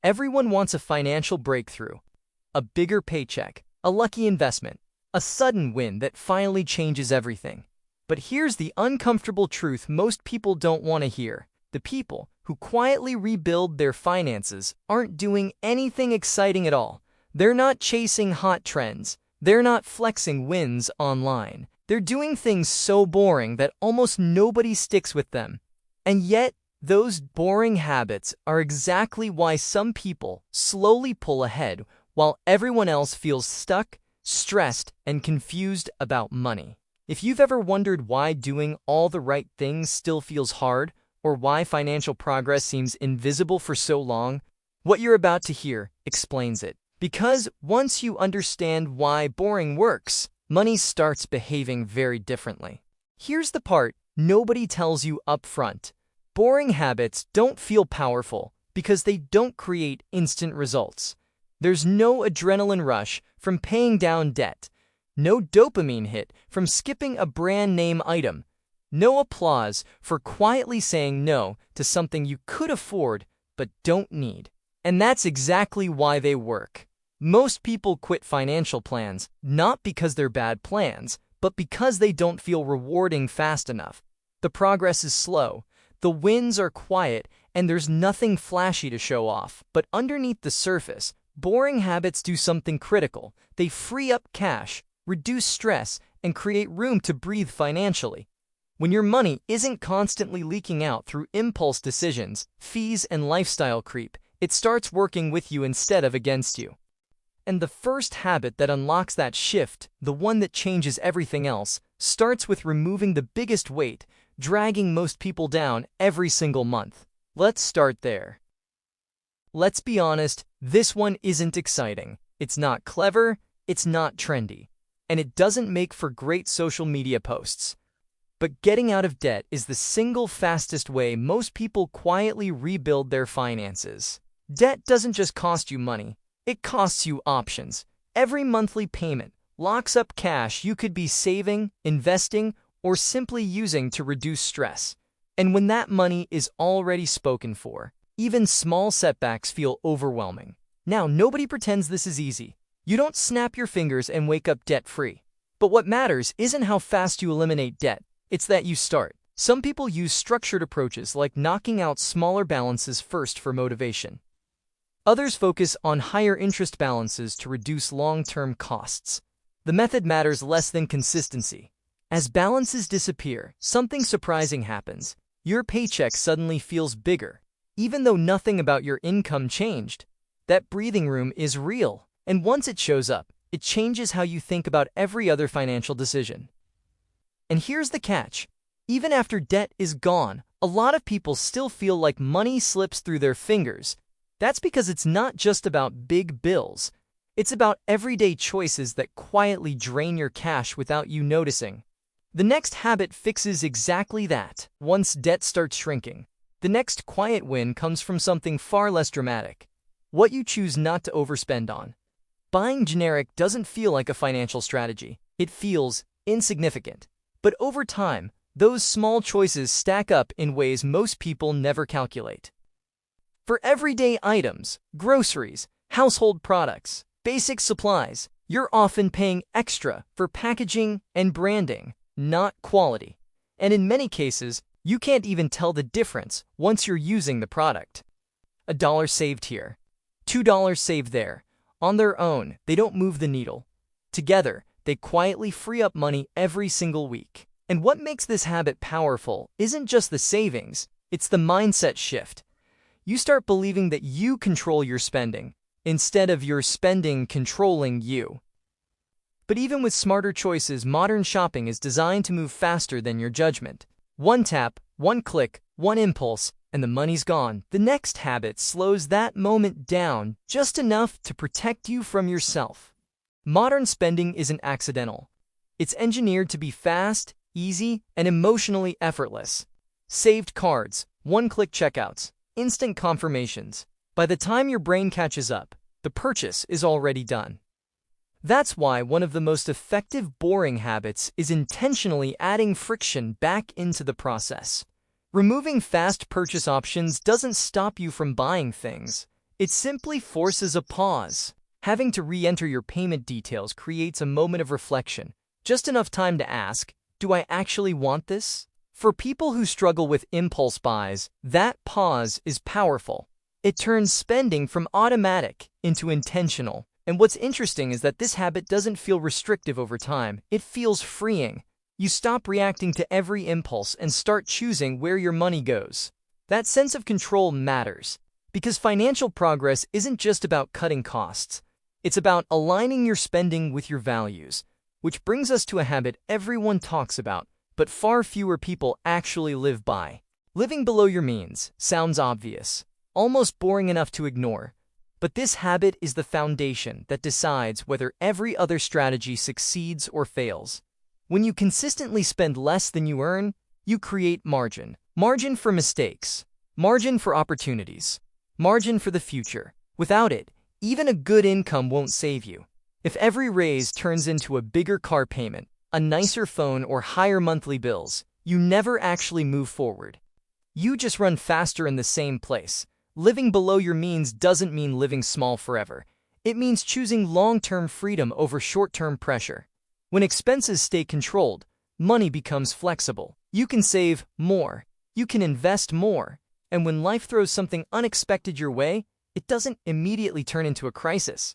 Everyone wants a financial breakthrough, a bigger paycheck, a lucky investment, a sudden win that finally changes everything. But here's the uncomfortable truth most people don't want to hear. The people who quietly rebuild their finances aren't doing anything exciting at all. They're not chasing hot trends. They're not flexing wins online. They're doing things so boring that almost nobody sticks with them. And yet, those boring habits are exactly why some people slowly pull ahead while everyone else feels stuck, stressed, and confused about money. If you've ever wondered why doing all the right things still feels hard, or why financial progress seems invisible for so long, what you're about to hear explains it. Because once you understand why boring works, money starts behaving very differently. Here's the part nobody tells you up front. Boring habits don't feel powerful because they don't create instant results. There's no adrenaline rush from paying down debt, no dopamine hit from skipping a brand name item, no applause for quietly saying no to something you could afford but don't need. And that's exactly why they work. Most people quit financial plans not because they're bad plans, but because they don't feel rewarding fast enough. The progress is slow, the wins are quiet, and there's nothing flashy to show off. But underneath the surface, boring habits do something critical. They free up cash, reduce stress, and create room to breathe financially. When your money isn't constantly leaking out through impulse decisions, fees, and lifestyle creep, it starts working with you instead of against you. And the first habit that unlocks that shift, the one that changes everything else, starts with removing the biggest weight, dragging most people down every single month. Let's start there. Let's be honest, this one isn't exciting. It's not clever, it's not trendy, and it doesn't make for great social media posts. But getting out of debt is the single fastest way most people quietly rebuild their finances. Debt doesn't just cost you money, it costs you options. Every monthly payment locks up cash you could be saving, investing, or simply using to reduce stress. And when that money is already spoken for, even small setbacks feel overwhelming. Now, nobody pretends this is easy. You don't snap your fingers and wake up debt-free. But what matters isn't how fast you eliminate debt, it's that you start. Some people use structured approaches like knocking out smaller balances first for motivation. Others focus on higher interest balances to reduce long-term costs. The method matters less than consistency. As balances disappear, something surprising happens. Your paycheck suddenly feels bigger, even though nothing about your income changed. That breathing room is real, and once it shows up, it changes how you think about every other financial decision. And here's the catch. Even after debt is gone, a lot of people still feel like money slips through their fingers. That's because it's not just about big bills. It's about everyday choices that quietly drain your cash without you noticing. The next habit fixes exactly that. Once debt starts shrinking, the next quiet win comes from something far less dramatic. What you choose not to overspend on. Buying generic doesn't feel like a financial strategy. It feels insignificant. But over time, those small choices stack up in ways most people never calculate. For everyday items, groceries, household products, basic supplies, you're often paying extra for packaging and branding, not quality. And in many cases, you can't even tell the difference once you're using the product. $1 saved here, $2 saved there. On their own, they don't move the needle. Together, they quietly free up money every single week. And what makes this habit powerful isn't just the savings, it's the mindset shift. You start believing that you control your spending, instead of your spending controlling you. But even with smarter choices, modern shopping is designed to move faster than your judgment. One tap, one click, one impulse, and the money's gone. The next habit slows that moment down just enough to protect you from yourself. Modern spending isn't accidental. It's engineered to be fast, easy, and emotionally effortless. Saved cards, one-click checkouts, instant confirmations. By the time your brain catches up, the purchase is already done. That's why one of the most effective boring habits is intentionally adding friction back into the process. Removing fast purchase options doesn't stop you from buying things. It simply forces a pause. Having to re-enter your payment details creates a moment of reflection, just enough time to ask, do I actually want this? For people who struggle with impulse buys, that pause is powerful. It turns spending from automatic into intentional. And what's interesting is that this habit doesn't feel restrictive over time. It feels freeing. You stop reacting to every impulse and start choosing where your money goes. That sense of control matters, because financial progress isn't just about cutting costs. It's about aligning your spending with your values, which brings us to a habit everyone talks about, but far fewer people actually live by. Living below your means sounds obvious, almost boring enough to ignore. But this habit is the foundation that decides whether every other strategy succeeds or fails. When you consistently spend less than you earn, you create margin. Margin for mistakes, margin for opportunities, margin for the future. Without it, even a good income won't save you. If every raise turns into a bigger car payment, a nicer phone, or higher monthly bills, you never actually move forward. You just run faster in the same place. Living below your means doesn't mean living small forever. It means choosing long-term freedom over short-term pressure. When expenses stay controlled, money becomes flexible. You can save more, you can invest more, and when life throws something unexpected your way, it doesn't immediately turn into a crisis.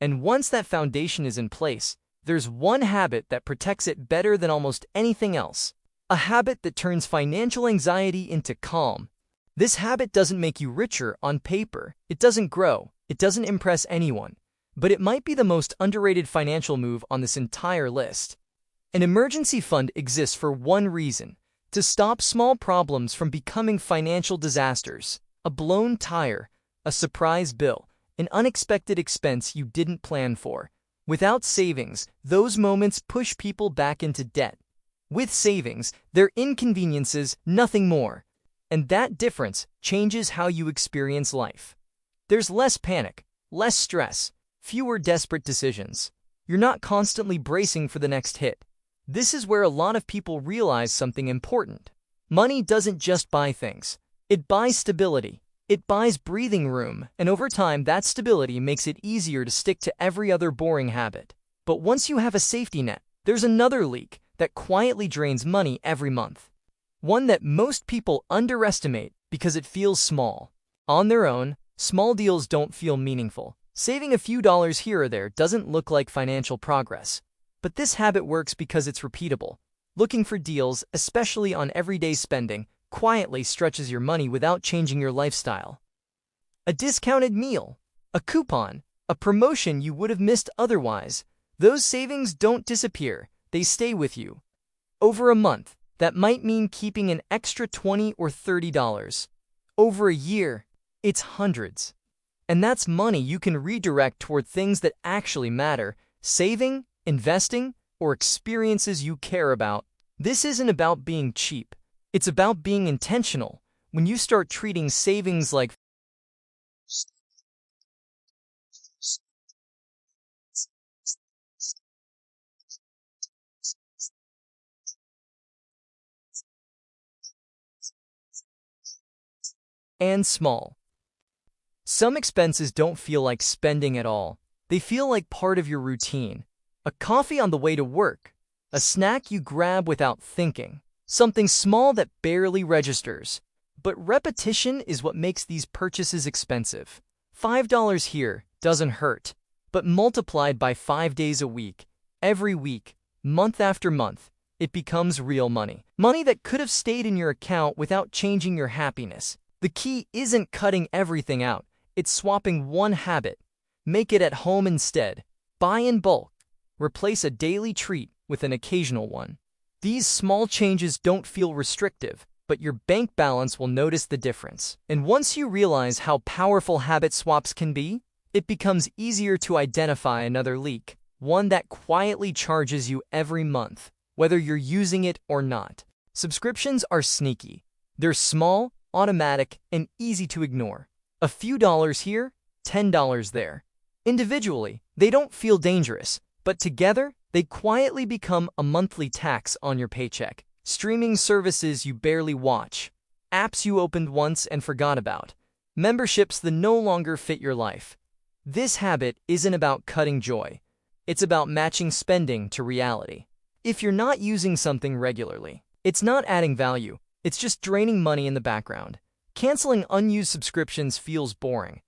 And once that foundation is in place, there's one habit that protects it better than almost anything else. A habit that turns financial anxiety into calm. This habit doesn't make you richer on paper. It doesn't grow. It doesn't impress anyone. But it might be the most underrated financial move on this entire list. An emergency fund exists for one reason: to stop small problems from becoming financial disasters. A blown tire, a surprise bill, an unexpected expense you didn't plan for. Without savings, those moments push people back into debt. With savings, they're inconveniences, nothing more. And that difference changes how you experience life. There's less panic, less stress, fewer desperate decisions. You're not constantly bracing for the next hit. This is where a lot of people realize something important. Money doesn't just buy things. It buys stability. It buys breathing room, and over time that stability makes it easier to stick to every other boring habit. But once you have a safety net, there's another leak that quietly drains money every month. One that most people underestimate because it feels small. On their own, small deals don't feel meaningful. Saving a few dollars here or there doesn't look like financial progress. But this habit works because it's repeatable. Looking for deals, especially on everyday spending, quietly stretches your money without changing your lifestyle. A discounted meal, a coupon, a promotion you would have missed otherwise. Those savings don't disappear, they stay with you. Over a month, that might mean keeping an extra $20 or $30. Over a year, it's hundreds. And that's money you can redirect toward things that actually matter: saving, investing, or experiences you care about. This isn't about being cheap. It's about being intentional. When you start treating savings like and small. Some expenses don't feel like spending at all. They feel like part of your routine. A coffee on the way to work, a snack you grab without thinking, something small that barely registers. But repetition is what makes these purchases expensive. $5 here doesn't hurt, but multiplied by 5 days a week, every week, month after month, it becomes real money. Money that could have stayed in your account without changing your happiness. The key isn't cutting everything out, it's swapping one habit. Make it at home instead. Buy in bulk. Replace a daily treat with an occasional one. These small changes don't feel restrictive, but your bank balance will notice the difference. And once you realize how powerful habit swaps can be, it becomes easier to identify another leak, one that quietly charges you every month, whether you're using it or not. Subscriptions are sneaky. They're small, automatic, and easy to ignore. A few dollars here, $10 there. Individually, they don't feel dangerous, but together, they quietly become a monthly tax on your paycheck. Streaming services you barely watch, apps you opened once and forgot about, memberships that no longer fit your life. This habit isn't about cutting joy. It's about matching spending to reality. If you're not using something regularly, it's not adding value, it's just draining money in the background. Canceling unused subscriptions feels boring,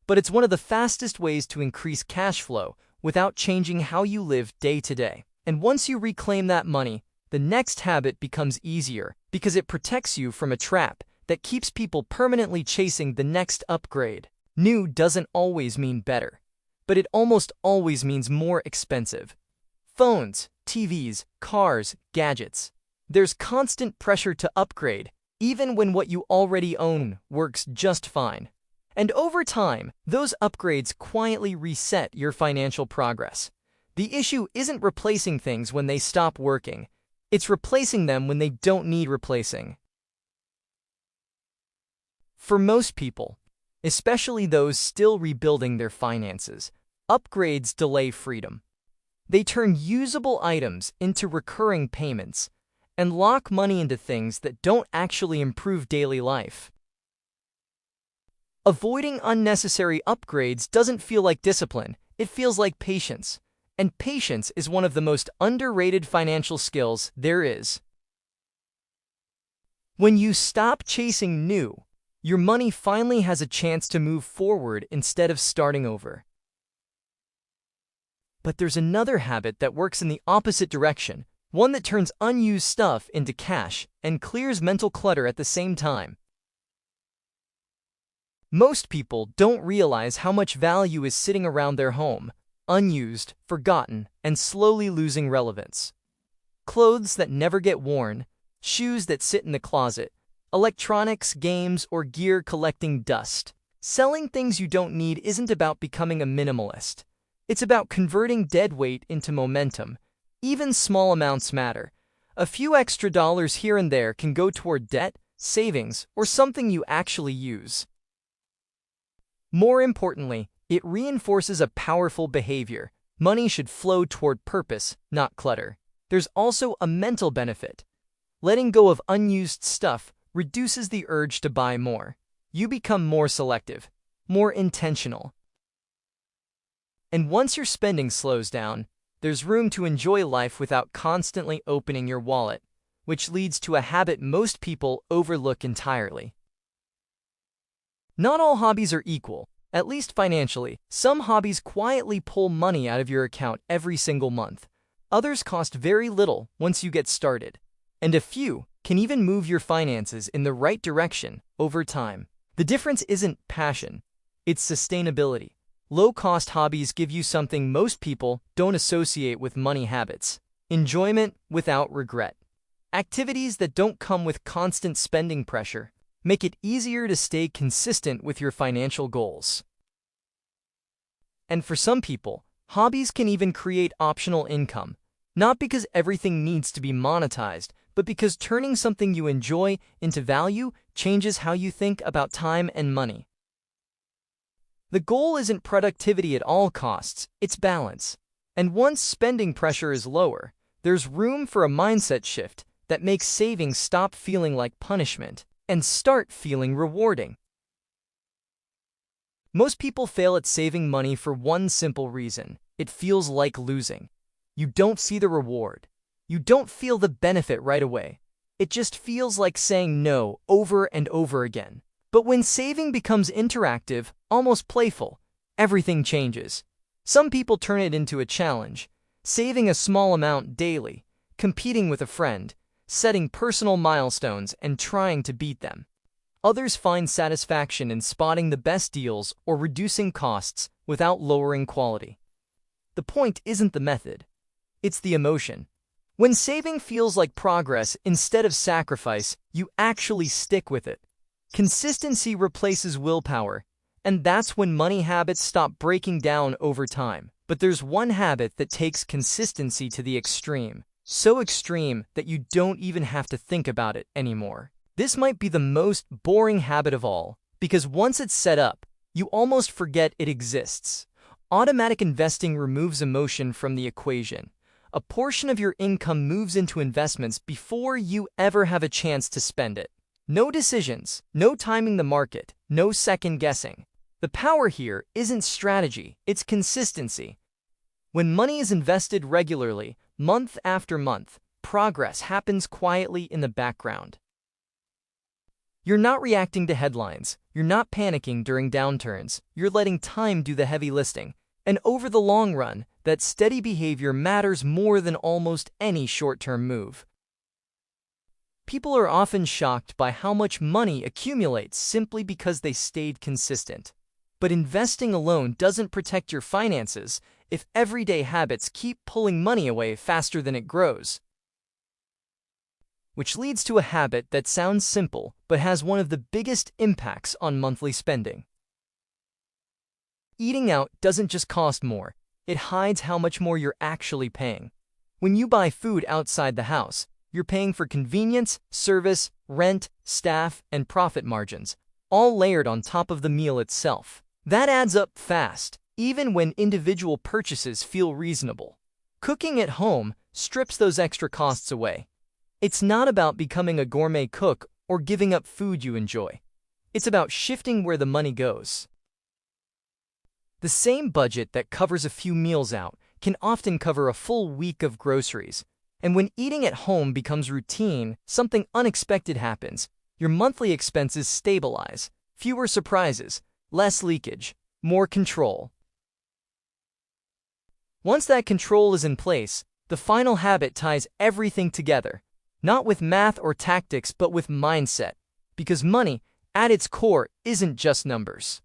but it's one of the fastest ways to increase cash flow without changing how you live day to day. And once you reclaim that money, the next habit becomes easier because it protects you from a trap that keeps people permanently chasing the next upgrade. New doesn't always mean better, but it almost always means more expensive. Phones, TVs, cars, gadgets. There's constant pressure to upgrade, even when what you already own works just fine. And over time, those upgrades quietly reset your financial progress. The issue isn't replacing things when they stop working. It's replacing them when they don't need replacing. For most people, especially those still rebuilding their finances, upgrades delay freedom. They turn usable items into recurring payments and lock money into things that don't actually improve daily life. Avoiding unnecessary upgrades doesn't feel like discipline, it feels like patience. And patience is one of the most underrated financial skills there is. When you stop chasing new, your money finally has a chance to move forward instead of starting over. But there's another habit that works in the opposite direction, one that turns unused stuff into cash and clears mental clutter at the same time. Most people don't realize how much value is sitting around their home, unused, forgotten, and slowly losing relevance. Clothes that never get worn, shoes that sit in the closet, electronics, games, or gear collecting dust. Selling things you don't need isn't about becoming a minimalist. It's about converting dead weight into momentum. Even small amounts matter. A few extra dollars here and there can go toward debt, savings, or something you actually use. More importantly, it reinforces a powerful behavior. Money should flow toward purpose, not clutter. There's also a mental benefit. Letting go of unused stuff reduces the urge to buy more. You become more selective, more intentional. And once your spending slows down, there's room to enjoy life without constantly opening your wallet, which leads to a habit most people overlook entirely. Not all hobbies are equal, at least financially. Some hobbies quietly pull money out of your account every single month. Others cost very little once you get started. And a few can even move your finances in the right direction over time. The difference isn't passion, it's sustainability. Low-cost hobbies give you something most people don't associate with money habits: enjoyment without regret. Activities that don't come with constant spending pressure make it easier to stay consistent with your financial goals. And for some people, hobbies can even create optional income, not because everything needs to be monetized, but because turning something you enjoy into value changes how you think about time and money. The goal isn't productivity at all costs, it's balance. And once spending pressure is lower, there's room for a mindset shift that makes saving stop feeling like punishment and start feeling rewarding. Most people fail at saving money for one simple reason: it feels like losing. You don't see the reward. You don't feel the benefit right away. It just feels like saying no over and over again. But when saving becomes interactive, almost playful, everything changes. Some people turn it into a challenge, saving a small amount daily, competing with a friend, setting personal milestones and trying to beat them. Others find satisfaction in spotting the best deals or reducing costs without lowering quality. The point isn't the method, it's the emotion. When saving feels like progress instead of sacrifice, you actually stick with it. Consistency replaces willpower, and that's when money habits stop breaking down over time. But there's one habit that takes consistency to the extreme. So extreme that you don't even have to think about it anymore. This might be the most boring habit of all, because once it's set up, you almost forget it exists. Automatic investing removes emotion from the equation. A portion of your income moves into investments before you ever have a chance to spend it. No decisions, no timing the market, no second guessing. The power here isn't strategy, it's consistency. When money is invested regularly, month after month, progress happens quietly in the background. You're not reacting to headlines, you're not panicking during downturns, you're letting time do the heavy lifting. And over the long run, that steady behavior matters more than almost any short-term move. People are often shocked by how much money accumulates simply because they stayed consistent. But investing alone doesn't protect your finances if everyday habits keep pulling money away faster than it grows. Which leads to a habit that sounds simple but has one of the biggest impacts on monthly spending. Eating out doesn't just cost more, it hides how much more you're actually paying. When you buy food outside the house, you're paying for convenience, service, rent, staff, and profit margins, all layered on top of the meal itself. That adds up fast, even when individual purchases feel reasonable. Cooking at home strips those extra costs away. It's not about becoming a gourmet cook or giving up food you enjoy. It's about shifting where the money goes. The same budget that covers a few meals out can often cover a full week of groceries. And when eating at home becomes routine, something unexpected happens. Your monthly expenses stabilize, fewer surprises, less leakage, more control. Once that control is in place, the final habit ties everything together. Not with math or tactics, but with mindset. Because money, at its core, isn't just numbers.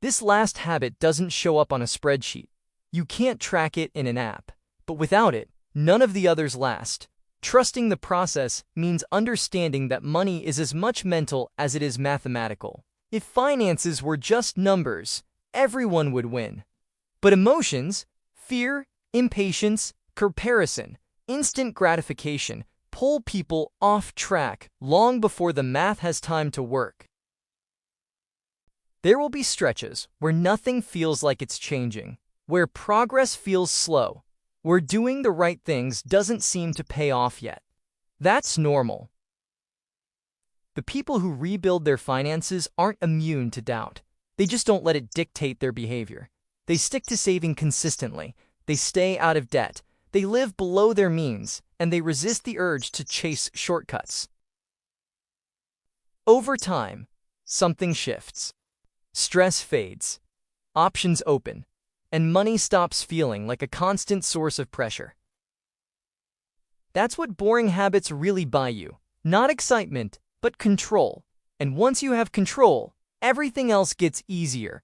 This last habit doesn't show up on a spreadsheet. You can't track it in an app. But without it, none of the others last. Trusting the process means understanding that money is as much mental as it is mathematical. If finances were just numbers, everyone would win. But emotions, fear, impatience, comparison, instant gratification pull people off track long before the math has time to work. There will be stretches where nothing feels like it's changing, where progress feels slow, where doing the right things doesn't seem to pay off yet. That's normal. The people who rebuild their finances aren't immune to doubt. They just don't let it dictate their behavior. They stick to saving consistently. They stay out of debt. They live below their means, and they resist the urge to chase shortcuts. Over time, something shifts. Stress fades, options open, and money stops feeling like a constant source of pressure. That's what boring habits really buy you. Not excitement, but control. And once you have control, everything else gets easier.